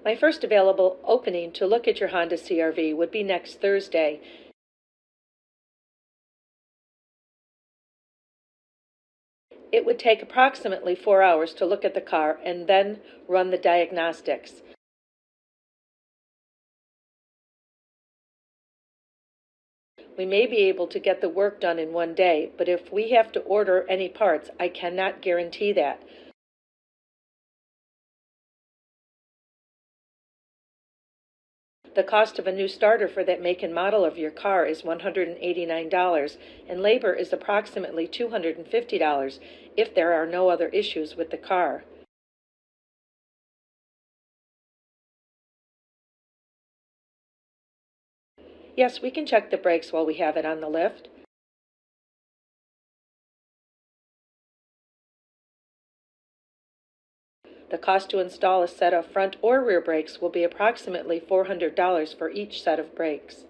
My first available opening to look at your Honda CR-V would be next Thursday. It would take approximately 4 hours to look at the car and then run the diagnostics. We may be able to get the work done in one day, but if we have to order any parts, I cannot guarantee that. The cost of a new starter for that make and model of your car is $189, and labor is approximately $250 if there are no other issues with the car. Yes, we can check the brakes while we have it on the lift. The cost to install a set of front or rear brakes will be approximately $400 for each set of brakes.